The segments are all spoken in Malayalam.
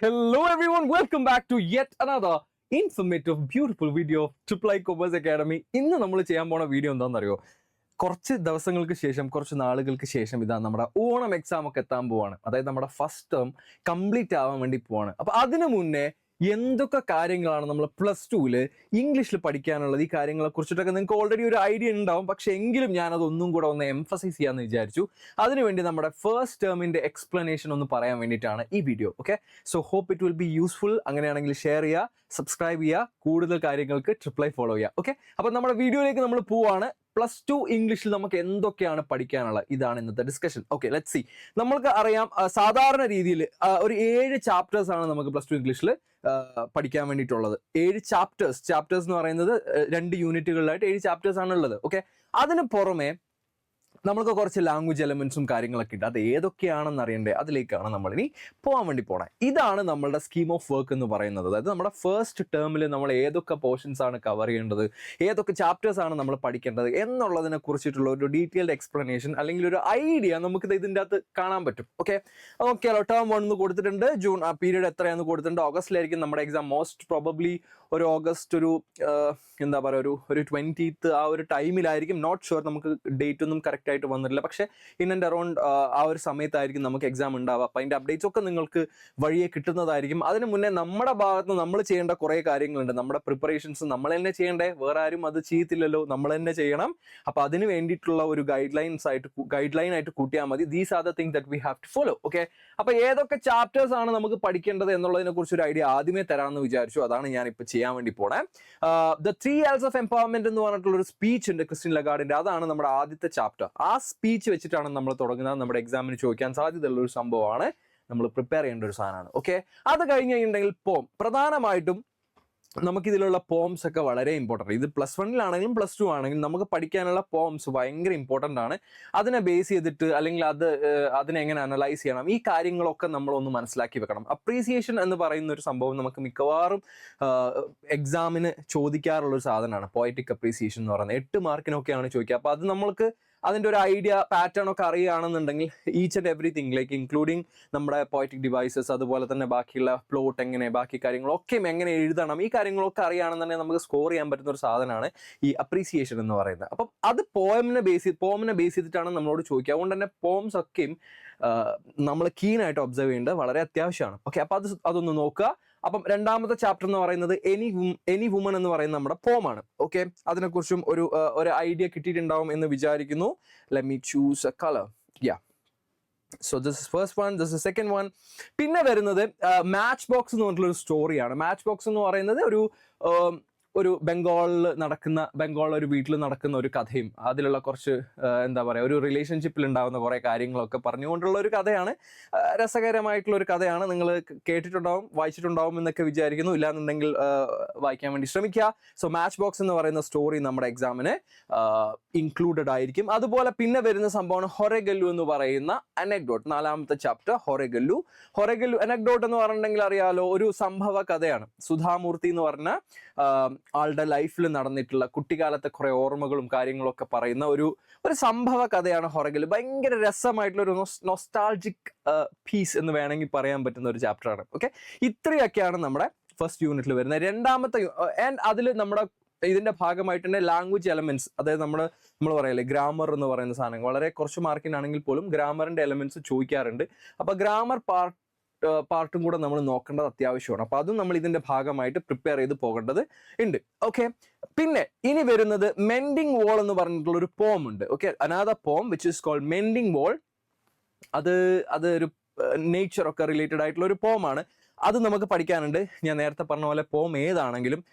Hello everyone, welcome back to yet another informative, beautiful video of Triple I Commerce Academy. ഇന്ന് നമ്മൾ ചെയ്യാൻ പോണ വീഡിയോ എന്താണെന്നറിയോ? കുറച്ച് ദിവസങ്ങൾക്ക് ശേഷം, കുറച്ച് നാളുകൾക്ക് ശേഷം ഇതാ നമ്മുടെ ഓണം എക്സാം ഒക്കെ എത്താൻ പോവാണ്. അതായത് നമ്മുടെ ഫസ്റ്റ് ടേം കംപ്ലീറ്റ് ആവാൻ വേണ്ടി പോവാണ്. അപ്പൊ അതിനു മുന്നേ എന്തൊക്കെ കാര്യങ്ങളാണ് നമ്മൾ പ്ലസ് ടുവില് ഇംഗ്ലീഷിൽ പഠിക്കാനുള്ളത്, ഈ കാര്യങ്ങളെ കുറിച്ചിട്ടൊക്കെ നിങ്ങൾക്ക് ഓൾറെഡി ഒരു ഐഡിയ ഉണ്ടാവും. പക്ഷെ എങ്കിലും ഞാനത് ഒന്നും കൂടെ ഒന്ന് എംഫസൈസ് ചെയ്യാമെന്ന് വിചാരിച്ചു. അതിനുവേണ്ടി നമ്മുടെ ഫസ്റ്റ് ടേമിന്റെ എക്സ്പ്ലനേഷൻ ഒന്ന് പറയാൻ വേണ്ടിയിട്ടാണ് ഈ video. Okay, so hope it will be useful. അങ്ങനെയാണെങ്കിൽ ഷെയർ ചെയ്യുക, സബ്സ്ക്രൈബ് ചെയ്യുക, കൂടുതൽ കാര്യങ്ങൾക്ക് ട്രിപ്ലൈ ഫോളോ ചെയ്യുക. ഓക്കെ, അപ്പൊ നമ്മുടെ വീഡിയോയിലേക്ക് നമ്മൾ പോവാണ്. പ്ലസ് ടു ഇംഗ്ലീഷിൽ നമുക്ക് എന്തൊക്കെയാണ് പഠിക്കാനുള്ളത്, ഇതാണ് ഇന്നത്തെ ഡിസ്കഷൻ. Okay, let's C. നമ്മൾക്ക് അറിയാം, സാധാരണ രീതിയിൽ ഒരു 7 ചാപ്റ്റേഴ്സ് ആണ് നമുക്ക് പ്ലസ് ടു ഇംഗ്ലീഷിൽ പഠിക്കാൻ വേണ്ടിയിട്ടുള്ളത്. 7 ചാപ്റ്റേഴ്സ് എന്ന് പറയുന്നത് 2 യൂണിറ്റുകളിലായിട്ട് 7 ചാപ്റ്റേഴ്സ് ആണ് ഉള്ളത്. ഓക്കെ, അതിന് പുറമെ നമ്മൾക്ക് കുറച്ച് ലാംഗ്വേജ് എലമെന്റ്സും കാര്യങ്ങളൊക്കെ ഉണ്ട്. അത് ഏതൊക്കെയാണെന്ന് അറിയണ്ടേ, അതിലേക്കാണ് നമ്മൾ ഇനി പോകാൻ വേണ്ടി പോണേ. ഇതാണ് നമ്മളുടെ സ്കീം ഓഫ് വർക്ക് എന്ന് പറയുന്നത്. അതായത് നമ്മുടെ ഫസ്റ്റ് ടേമിൽ നമ്മൾ ഏതൊക്കെ പോർഷൻസ് ആണ് കവർ ചെയ്യേണ്ടത്, ഏതൊക്കെ ചാപ്റ്റേഴ്സ് ആണ് നമ്മൾ പഠിക്കേണ്ടത് എന്നുള്ളതിനെ കുറിച്ചിട്ടുള്ള ഒരു ഡീറ്റെയിൽഡ് എക്സ്പ്ലനേഷൻ അല്ലെങ്കിൽ ഒരു ഐഡിയ നമുക്ക് ഇതിൻ്റെ അകത്ത് കാണാൻ പറ്റും. ഓക്കെ, നോക്കിയാലോ. ടേം 1 എന്ന് കൊടുത്തിട്ടുണ്ട്, ജൂൺ ആ പീരീഡ് എത്രയാണെന്ന് കൊടുത്തിട്ടുണ്ട്. ഓഗസ്റ്റിലായിരിക്കും നമ്മുടെ എക്സാം. മോസ്റ്റ് പ്രോബബ്ലി ഒരു ഓഗസ്റ്റ് എന്താ പറയുക, ഒരു 20th ആ ഒരു ടൈമിലായിരിക്കും. നോട്ട് ഷുവർ, നമുക്ക് ഡേറ്റ് ഒന്നും കറക്റ്റ് ആയിട്ട് വന്നിട്ടില്ല. പക്ഷെ ഇൻ ആൻഡ് അറൗണ്ട് ആ ഒരു സമയത്തായിരിക്കും നമുക്ക് എക്സാം ഉണ്ടാവുക. അപ്പം അതിൻ്റെ അപ്ഡേറ്റ്സ് ഒക്കെ നിങ്ങൾക്ക് വഴിയെ കിട്ടുന്നതായിരിക്കും. അതിന് മുന്നേ നമ്മുടെ ഭാഗത്ത് നമ്മൾ ചെയ്യേണ്ട കുറേ കാര്യങ്ങളുണ്ട്. നമ്മുടെ പ്രിപ്പറേഷൻസ് നമ്മൾ തന്നെ ചെയ്യണ്ടേ, വേറെ ആരും അത് ചെയ്യത്തില്ലല്ലോ, നമ്മൾ തന്നെ ചെയ്യണം. അപ്പം അതിന് വേണ്ടിയിട്ടുള്ള ഒരു ഗൈഡ് ലൈൻ ആയിട്ട് കൂട്ടിയാൽ മതി. These are the thing that we have to follow. Okay, അപ്പൊ ഏതൊക്കെ ചാപ്റ്റേഴ്സ് ആണ് നമുക്ക് പഠിക്കേണ്ടത് എന്നുള്ളതിനെ കുറിച്ച് ഒരു ഐഡിയ ആദ്യമേ തരാമെന്ന് വിചാരിച്ചു. അതാണ് ഞാൻ ഇപ്പൊ ചെയ്യാൻ വേണ്ടി പോണേ. ദ 3 L's ഓഫ് എംപവർമെന്റ് എന്ന് പറഞ്ഞിട്ടുള്ള ഒരു സ്പീച്ച് ഉണ്ട് ക്രിസ്റ്റ്യൻ ലഗാർഡിന്റെ. അതാണ് നമ്മുടെ ആദ്യത്തെ ചാപ്റ്റർ. ആ സ്പീച്ച് വെച്ചിട്ടാണ് നമ്മൾ തുടങ്ങുന്നത്. നമ്മുടെ എക്സാമിന് ചോദിക്കാൻ സാധ്യതയുള്ള ഒരു സംഭവമാണ്, നമ്മൾ പ്രിപ്പയർ ചെയ്യേണ്ട ഒരു സാധനമാണ്. ഓക്കെ, അത് കഴിഞ്ഞ് കഴിഞ്ഞിട്ടുണ്ടെങ്കിൽ പ്രധാനമായിട്ടും നമുക്കിതിലുള്ള പോംസ് ഒക്കെ വളരെ ഇമ്പോർട്ടൻ്റ്. ഇത് പ്ലസ് 1-ലാണെങ്കിലും പ്ലസ് 2 ആണെങ്കിലും നമുക്ക് പഠിക്കാനുള്ള പോംസ് ഭയങ്കര ഇമ്പോർട്ടൻ്റ് ആണ്. അതിനെ ബേസ് ചെയ്തിട്ട് അല്ലെങ്കിൽ അതിനെ എങ്ങനെ അനലൈസ് ചെയ്യണം, ഈ കാര്യങ്ങളൊക്കെ നമ്മളൊന്ന് മനസ്സിലാക്കി വെക്കണം. അപ്രീസിയേഷൻ എന്ന് പറയുന്ന ഒരു സംഭവം നമുക്ക് മിക്കവാറും എക്സാമിന് ചോദിക്കാറുള്ള ഒരു സാധനമാണ്. പോയറ്റിക് അപ്രീസിയേഷൻ എന്ന് പറയുന്നത് 8 മാർക്കിനൊക്കെയാണ് ചോദിക്കുക. അപ്പോൾ അത് നമ്മൾക്ക് അതിൻ്റെ ഒരു ഐഡിയ പാറ്റേൺ ഒക്കെ അറിയുകയാണെന്നുണ്ടെങ്കിൽ each and everything like including നമ്മുടെ പോയറ്റിക് ഡിവൈസസ്, അതുപോലെ തന്നെ ബാക്കിയുള്ള പ്ലോട്ട് എങ്ങനെ, ബാക്കി കാര്യങ്ങളൊക്കെ എങ്ങനെ എഴുതണം, ഈ കാര്യങ്ങളൊക്കെ അറിയുകയാണെന്നുണ്ടെങ്കിൽ നമുക്ക് സ്കോർ ചെയ്യാൻ പറ്റുന്ന ഒരു സാധനമാണ് ഈ അപ്രീസിയേഷൻ എന്ന് പറയുന്നത്. അപ്പം അത് പോമിനെ ബേസ് ചെയ്തിട്ടാണ് നമ്മളോട് ചോദിക്കുക. അതുകൊണ്ട് തന്നെ പോംസ് ഒക്കെയും നമ്മൾ കീനായിട്ട് ഒബ്സർവ് ചെയ്യേണ്ടത് വളരെ അത്യാവശ്യമാണ്. ഓക്കെ, അപ്പം അതൊന്ന് നോക്കുക. അപ്പം രണ്ടാമത്തെ ചാപ്റ്റർ എന്ന് പറയുന്നത് എനി വുമൺ എന്ന് പറയുന്ന നമ്മുടെ പോമാണ്. ഓക്കെ, അതിനെക്കുറിച്ചും ഒരു ഐഡിയ കിട്ടിയിട്ടുണ്ടാവും എന്ന് വിചാരിക്കുന്നു. Let me choose A colour. Yeah, so this is first one, this is second one. പിന്നെ വരുന്നത് മാച്ച് ബോക്സ് എന്ന് പറഞ്ഞിട്ടുള്ള ഒരു സ്റ്റോറിയാണ്. മാച്ച് ബോക്സ് എന്ന് പറയുന്നത് ഒരു ബംഗാളിൽ ഒരു വീട്ടിൽ നടക്കുന്ന ഒരു കഥയും അതിലുള്ള കുറച്ച് എന്താ പറയുക, ഒരു റിലേഷൻഷിപ്പിൽ ഉണ്ടാകുന്ന കുറേ കാര്യങ്ങളൊക്കെ പറഞ്ഞുകൊണ്ടുള്ള ഒരു കഥയാണ്. രസകരമായിട്ടുള്ള ഒരു കഥയാണ്. നിങ്ങൾ കേട്ടിട്ടുണ്ടാവും, വായിച്ചിട്ടുണ്ടാവും എന്നൊക്കെ വിചാരിക്കുന്നു. ഇല്ലാന്നുണ്ടെങ്കിൽ വായിക്കാൻ വേണ്ടി ശ്രമിക്കുക. സോ മാച്ച് ബോക്സ് എന്ന് പറയുന്ന സ്റ്റോറി നമ്മുടെ എക്സാമിന് ഇൻക്ലൂഡഡ് ആയിരിക്കും. അതുപോലെ പിന്നെ വരുന്ന സംഭവമാണ് ഹൊറഗല്ലു എന്ന് പറയുന്ന അനക്ഡോട്ട്. 4ാമത്തെ ചാപ്റ്റർ ഹൊറഗല്ലു അനക്ഡോട്ട് എന്ന് പറഞ്ഞിട്ടുണ്ടെങ്കിൽ അറിയാലോ, ഒരു സംഭവ കഥയാണ്. സുധാമൂർത്തി എന്ന് പറഞ്ഞ ആളുടെ ലൈഫിൽ നടന്നിട്ടുള്ള കുട്ടിക്കാലത്തെ കുറെ ഓർമ്മകളും കാര്യങ്ങളൊക്കെ പറയുന്ന ഒരു സംഭവ കഥയാണ് ഹൊറഗല്ലു. ഭയങ്കര രസമായിട്ടുള്ള ഒരു നൊസ്റ്റാൾജിക് പീസ് എന്ന് വേണമെങ്കിൽ പറയാൻ പറ്റുന്ന ഒരു ചാപ്റ്ററാണ്. ഓക്കെ, ഇത്രയൊക്കെയാണ് നമ്മുടെ ഫസ്റ്റ് യൂണിറ്റിൽ വരുന്നത്. രണ്ടാമത്തെ ആൻഡ് അതിൽ നമ്മുടെ ഇതിന്റെ ഭാഗമായിട്ട് തന്നെ ലാംഗ്വേജ് എലമെന്റ്സ്, അതായത് നമ്മൾ പറയല്ലേ ഗ്രാമർ എന്ന് പറയുന്ന സാധനം വളരെ കുറച്ച് മാർക്കിനാണെങ്കിൽ പോലും ഗ്രാമറിന്റെ എലമെന്റ്സ് ചോദിക്കാറുണ്ട്. അപ്പൊ ഗ്രാമർ പാർട്ടും കൂടെ നമ്മൾ നോക്കേണ്ടത് അത്യാവശ്യമാണ്. അപ്പൊ അതും നമ്മൾ ഇതിന്റെ ഭാഗമായിട്ട് പ്രിപ്പയർ ചെയ്ത് പോകേണ്ടത് ഉണ്ട്. ഓക്കെ, പിന്നെ ഇനി വരുന്നത് മെൻഡിങ് വോൾ എന്ന് പറഞ്ഞിട്ടുള്ള ഒരു പോം ഉണ്ട്. Okay, another poem which is called mending wall. അത് ഒരു നേച്ചർ ഒക്കെ റിലേറ്റഡ് ആയിട്ടുള്ള ഒരു പോമാണ്. അത് നമുക്ക് പഠിക്കാനുണ്ട്. ഞാൻ നേരത്തെ പറഞ്ഞ പോലെ പോം ഏതാണെങ്കിലും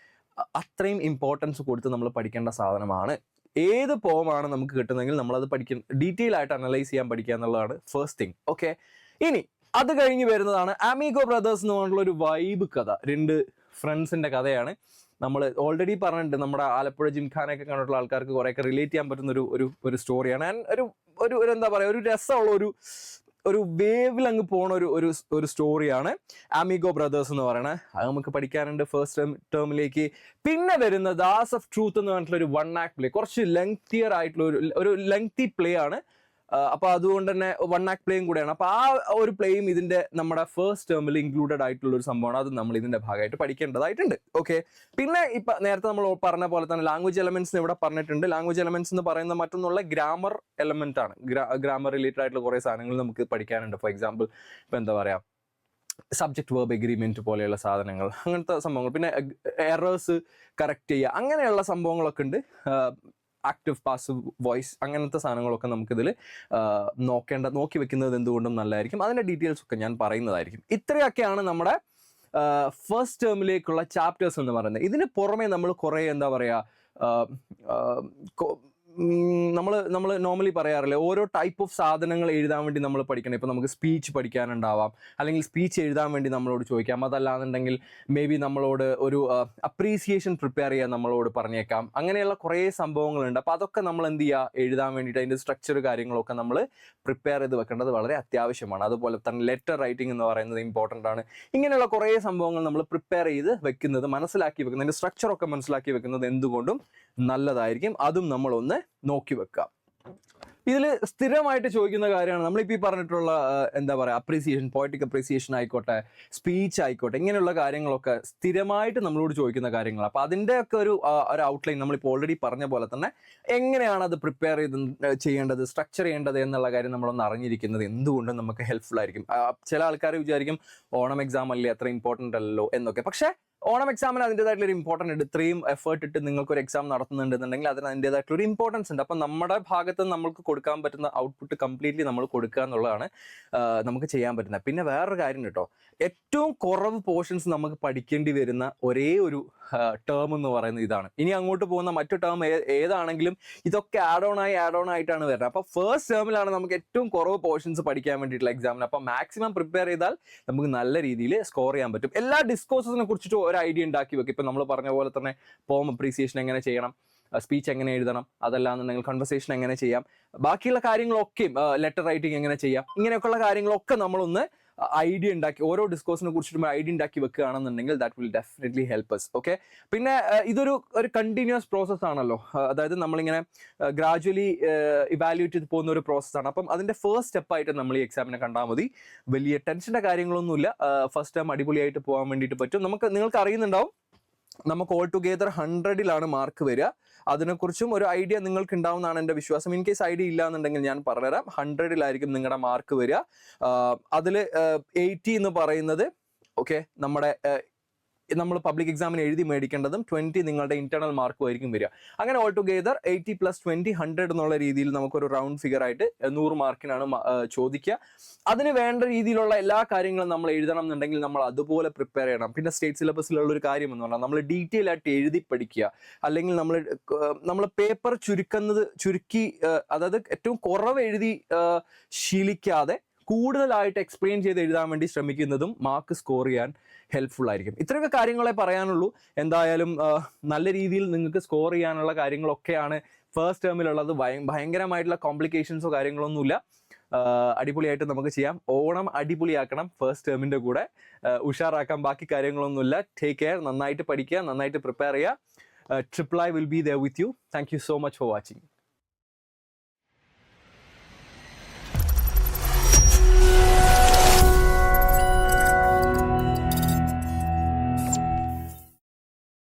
അത്രയും ഇമ്പോർട്ടൻസ് കൊടുത്ത് നമ്മൾ പഠിക്കേണ്ട സാധനമാണ്. ഏത് പോമാണ് നമുക്ക് കിട്ടുന്നെങ്കിൽ നമ്മളത് ഡീറ്റെയിൽ ആയിട്ട് അനലൈസ് ചെയ്യാൻ പഠിക്കുക എന്നുള്ളതാണ് ഫസ്റ്റ് തിങ്. ഓക്കെ, ഇനി അത് കഴിഞ്ഞ് വരുന്നതാണ് അമീഗോ ബ്രദേഴ്സ് എന്ന് പറഞ്ഞിട്ടുള്ള ഒരു വൈബ് കഥ. 2 ഫ്രണ്ട്സിന്റെ കഥയാണ്. നമ്മൾ ഓൾറെഡി പറഞ്ഞിട്ടുണ്ട്, നമ്മുടെ ആലപ്പുഴ ജിംഖാനൊക്കെ കണ്ടിട്ടുള്ള ആൾക്കാർക്ക് കുറേയൊക്കെ റിലേറ്റ് ചെയ്യാൻ പറ്റുന്ന ഒരു സ്റ്റോറിയാണ്. ആൻഡ് ഒരു എന്താ പറയുക, ഒരു രസമുള്ള ഒരു വേവിൽ അങ്ങ് പോണ ഒരു സ്റ്റോറിയാണ് അമീഗോ ബ്രദേഴ്സ് എന്ന് പറയുന്നത്. അത് നമുക്ക് പഠിക്കാനുണ്ട് ഫസ്റ്റ് ടേമിലേക്ക്. പിന്നെ വരുന്നത് ദാസ് ഓഫ് ട്രൂത്ത് എന്ന് പറഞ്ഞിട്ടുള്ള ഒരു 1 act പ്ലേ. കുറച്ച് ലെങ്തിയർ ആയിട്ടുള്ള ഒരു ലെങ്തി പ്ലേ ആണ്. അപ്പൊ അതുകൊണ്ട് തന്നെ 1 ആക്ട് പ്ലേയും കൂടെയാണ്. അപ്പൊ ആ ഒരു പ്ലേയും ഇതിന്റെ നമ്മുടെ ഫസ്റ്റ് ടേമിൽ ഇൻക്ലൂഡഡ് ആയിട്ടുള്ള ഒരു സംഭവമാണ്. അത് നമ്മൾ ഇതിന്റെ ഭാഗമായിട്ട് പഠിക്കേണ്ടതായിട്ടുണ്ട്. ഓക്കെ, പിന്നെ ഇപ്പൊ നേരത്തെ നമ്മൾ പറഞ്ഞ പോലെ തന്നെ ലാംഗ്വേജ് എലമെന്റ്സ് ഇവിടെ പറഞ്ഞിട്ടുണ്ട്. ലാംഗ്വേജ് എലമെന്റ്സ് എന്ന് പറയുന്ന മറ്റൊന്നുള്ള ഗ്രാമർ എലമെന്റ് ആണ്. ഗ്രാമർ റിലേറ്റഡ് ആയിട്ടുള്ള കുറെ സാധനങ്ങൾ നമുക്ക് പഠിക്കാനുണ്ട്. ഫോർ എക്സാമ്പിൾ ഇപ്പൊ എന്താ പറയാ, സബ്ജക്ട് വേർബ് എഗ്രിമെന്റ് പോലെയുള്ള സാധനങ്ങൾ, അങ്ങനത്തെ സംഭവങ്ങൾ, പിന്നെ എറേഴ്സ് കറക്റ്റ് ചെയ്യുക, അങ്ങനെയുള്ള സംഭവങ്ങളൊക്കെ ഉണ്ട്. ആക്റ്റീവ് പാസീവ് വോയിസ് അങ്ങനത്തെ സാധനങ്ങളൊക്കെ നമുക്കിതിൽ നോക്കി വെക്കുന്നത് എന്തുകൊണ്ടും നല്ലതായിരിക്കും. അതിൻ്റെ ഡീറ്റെയിൽസ് ഒക്കെ ഞാൻ പറയുന്നതായിരിക്കും. ഇത്രയൊക്കെയാണ് നമ്മുടെ ഫസ്റ്റ് ടേമിലേക്കുള്ള ചാപ്റ്റേഴ്സ് എന്ന് പറയുന്നത്. ഇതിന് പുറമെ നമ്മൾ കുറേ എന്താ പറയുക, നമ്മൾ നോർമലി പറയാറില്ലേ, ഓരോ ടൈപ്പ് ഓഫ് സാധനങ്ങൾ എഴുതാൻ വേണ്ടി നമ്മൾ പഠിക്കണം. ഇപ്പം നമുക്ക് സ്പീച്ച് പഠിക്കാനുണ്ടാവാം, അല്ലെങ്കിൽ സ്പീച്ച് എഴുതാൻ വേണ്ടി നമ്മളോട് ചോദിക്കാം. അതല്ലാന്നുണ്ടെങ്കിൽ മേ ബി നമ്മളോട് ഒരു അപ്രീസിയേഷൻ പ്രിപ്പയർ ചെയ്യാൻ നമ്മളോട് പറഞ്ഞേക്കാം. അങ്ങനെയുള്ള കുറേ സംഭവങ്ങളുണ്ട്. അപ്പോൾ അതൊക്കെ നമ്മൾ എന്ത് ചെയ്യുക, എഴുതാൻ വേണ്ടിയിട്ട് അതിൻ്റെ സ്ട്രക്ചർ കാര്യങ്ങളൊക്കെ നമ്മൾ പ്രിപ്പയർ ചെയ്ത് വെക്കേണ്ടത് വളരെ അത്യാവശ്യമാണ്. അതുപോലെ തന്നെ ലെറ്റർ റൈറ്റിംഗ് എന്ന് പറയുന്നത് ഇമ്പോർട്ടൻ്റ് ആണ്. ഇങ്ങനെയുള്ള കുറേ സംഭവങ്ങൾ നമ്മൾ പ്രിപ്പയർ ചെയ്ത് വെക്കുന്നത്, മനസ്സിലാക്കി വെക്കുന്നത്, അതിൻ്റെ സ്ട്രക്ചറൊക്കെ മനസ്സിലാക്കി വെക്കുന്നത് എന്തുകൊണ്ടും നല്ലതായിരിക്കും. അതും നമ്മളൊന്ന് നോക്കി വെക്കുക. ഇതിൽ സ്ഥിരമായിട്ട് ചോദിക്കുന്ന കാര്യമാണ് നമ്മളിപ്പോൾ ഈ പറഞ്ഞിട്ടുള്ള എന്താ പറയുക, അപ്രീസിയേഷൻ, പോയറ്റിക് അപ്രീസിയേഷൻ ആയിക്കോട്ടെ, സ്പീച്ച് ആയിക്കോട്ടെ, ഇങ്ങനെയുള്ള കാര്യങ്ങളൊക്കെ സ്ഥിരമായിട്ട് നമ്മളോട് ചോദിക്കുന്ന കാര്യങ്ങളാണ്. അപ്പോൾ അതിൻ്റെയൊക്കെ ഒരു ഔട്ട്ലൈൻ നമ്മളിപ്പോൾ ഓൾറെഡി പറഞ്ഞ പോലെ തന്നെ എങ്ങനെയാണ് അത് പ്രിപ്പയർ ചെയ്യേണ്ടത്, സ്ട്രക്ചർ ചെയ്യേണ്ടത് എന്നുള്ള കാര്യം നമ്മളൊന്ന് അറിഞ്ഞിരിക്കുന്നത് എന്തുകൊണ്ടും നമുക്ക് ഹെൽപ്ഫുൾ ആയിരിക്കും. ചില ആൾക്കാർ വിചാരിക്കും ഓണം എക്സാം അല്ലേ, അത്ര ഇമ്പോർട്ടൻ്റ് അല്ലല്ലോ എന്നൊക്കെ. പക്ഷേ ഓണം എക്സാമിന് അതിൻ്റെതായിട്ടുള്ള ഒരു ഇമ്പോർട്ടൻ്റ് ഉണ്ട്. ഇത്രയും എഫേർട്ട് ഇട്ട് നിങ്ങൾക്കൊരു എക്സാം നടത്തുന്നുണ്ടെന്നുണ്ടെങ്കിൽ അതിന് അതിൻ്റെതായിട്ടുള്ള ഒരു ഇമ്പോർട്ടൻസ് ഉണ്ട്. അപ്പം നമ്മുടെ ഭാഗത്ത് നമ്മൾക്ക് കൊടുക്കാൻ പറ്റുന്ന ഔട്ട്പുട്ട് കംപ്ലീറ്റ്ലി നമ്മൾ കൊടുക്കുക എന്നുള്ളതാണ് നമുക്ക് ചെയ്യാൻ പറ്റുന്നത്. പിന്നെ വേറൊരു കാര്യം കേട്ടോ, ഏറ്റവും കുറവ് പോർഷൻസ് നമുക്ക് പഠിക്കേണ്ടി വരുന്ന ഒരേ ഒരു ടേം എന്ന് പറയുന്നത് ഇതാണ്. ഇനി അങ്ങോട്ട് പോകുന്ന മറ്റു ടേം ഏതാണെങ്കിലും ഇതൊക്കെ ആഡ് ഓൺ ആയിട്ടാണ് വരുന്നത്. അപ്പോൾ ഫസ്റ്റ് ടേമിലാണ് നമുക്ക് ഏറ്റവും കുറവ് പോർഷൻസ് പഠിക്കാൻ വേണ്ടിയിട്ടുള്ള എക്സാമിന്. അപ്പോൾ മാക്സിമം പ്രിപ്പയർ ചെയ്താൽ നമുക്ക് നല്ല രീതിയിൽ സ്കോർ ചെയ്യാൻ പറ്റും. എല്ലാ ഡിസ്കോഴ്സിനെ കുറിച്ചിട്ട് ഒരു ഐഡിയ ഉണ്ടാക്കി വെക്കും. ഇപ്പം നമ്മൾ പറഞ്ഞ പോലെ തന്നെ പോം അപ്രീസിയേഷൻ എങ്ങനെ ചെയ്യണം, സ്പീച്ച് എങ്ങനെ എഴുതണം, അതല്ലാന്നുണ്ടെങ്കിൽ കൺവെർസേഷൻ എങ്ങനെ ചെയ്യാം, ബാക്കിയുള്ള കാര്യങ്ങളൊക്കെയും ലെറ്റർ റൈറ്റിംഗ് എങ്ങനെ ചെയ്യാം, ഇങ്ങനെയൊക്കെയുള്ള കാര്യങ്ങളൊക്കെ നമ്മളൊന്ന് ഐഡിയ ഉണ്ടാക്കി, ഓരോ ഡിസ്കോഴ്സിനെ കുറിച്ചിട്ടും ഐഡിയ ഉണ്ടാക്കി വെക്കുകയാണെന്നുണ്ടെങ്കിൽ that will definitely help us. Okay, പിന്നെ ഇതൊരു കണ്ടിന്യൂസ് പ്രോസസ് ആണല്ലോ. അതായത് നമ്മളിങ്ങനെ ഗ്രാജുവലി ഇവാലുവേറ്റ് ചെയ്ത് പോകുന്ന ഒരു പ്രോസസ്സാണ്. അപ്പം അതിൻ്റെ ഫസ്റ്റ് സ്റ്റെപ്പായിട്ട് നമ്മൾ ഈ എക്സാമിനെ കണ്ടാൽ മതി. വലിയ ടെൻഷൻ്റെ കാര്യങ്ങളൊന്നുമില്ല. ഫസ്റ്റ് ടൈം അടിപൊളിയായിട്ട് പോകാൻ വേണ്ടിയിട്ട് പറ്റും. നിങ്ങൾക്ക് അറിയുന്നുണ്ടാവും, നമുക്ക് ഓൾ ടുഗെദർ 100ലാണ് മാർക്ക് വരിക. അതിനെക്കുറിച്ചും ഒരു ഐഡിയ നിങ്ങൾക്ക് ഉണ്ടാവുമെന്നാണ് എൻ്റെ വിശ്വാസം. ഇൻ കേസ് ഐഡിയ ഇല്ല എന്നുണ്ടെങ്കിൽ ഞാൻ പറഞ്ഞുതരാം. 100ലായിരിക്കും നിങ്ങളുടെ മാർക്ക് വരിക. അതിൽ 80 എന്ന് പറയുന്നത് ഓക്കെ നമ്മൾ പബ്ലിക് എക്സാമിന് എഴുതി മേടിക്കേണ്ടതും 20 നിങ്ങളുടെ ഇന്റേണൽ മാർക്കും ആയിരിക്കും വരിക. അങ്ങനെ ഓൾ ടുഗെദർ 80 + 20 100 എന്നുള്ള രീതിയിൽ നമുക്കൊരു റൗണ്ട് ഫിഗർ ആയിട്ട് 100 മാർക്കിനാണ് ചോദിക്കുക. അതിന് വേണ്ട രീതിയിലുള്ള എല്ലാ കാര്യങ്ങളും നമ്മൾ എഴുതണം എന്നുണ്ടെങ്കിൽ നമ്മൾ അതുപോലെ പ്രിപ്പയർ ചെയ്യണം. പിന്നെ സ്റ്റേറ്റ് സിലബസിലുള്ള ഒരു കാര്യം എന്ന് പറഞ്ഞാൽ നമ്മൾ ഡീറ്റെയിൽ ആയിട്ട് എഴുതി പഠിക്കുക. അല്ലെങ്കിൽ നമ്മൾ പേപ്പർ ചുരുക്കി അതായത് ഏറ്റവും കുറവ് എഴുതി ശീലിക്കാതെ കൂടുതലായിട്ട് എക്സ്പ്ലെയിൻ ചെയ്ത് എഴുതാൻ വേണ്ടി ശ്രമിക്കുന്നതും മാർക്ക് സ്കോർ ചെയ്യാൻ ഹെൽപ്ഫുൾ ആയിരിക്കും. ഇത്രയൊക്കെ കാര്യങ്ങളെ പറയാനുള്ളൂ. എന്തായാലും നല്ല രീതിയിൽ നിങ്ങൾക്ക് സ്കോർ ചെയ്യാനുള്ള കാര്യങ്ങളൊക്കെയാണ് ഫസ്റ്റ് ടേമിലുള്ളത്. ഭയങ്കരമായിട്ടുള്ള കോംപ്ലിക്കേഷൻസോ കാര്യങ്ങളൊന്നുമില്ല. അടിപൊളിയായിട്ട് നമുക്ക് ചെയ്യാം. ഓണം അടിപൊളിയാക്കണം ഫസ്റ്റ് ടേമിൻ്റെ കൂടെ, ഉഷാറാക്കാം. ബാക്കി കാര്യങ്ങളൊന്നുമില്ല. ടേക്ക് കെയർ, നന്നായിട്ട് പഠിക്കുക, നന്നായിട്ട് പ്രിപ്പയർ ചെയ്യുക. Triple I will be there with you. Thank you so much for watching.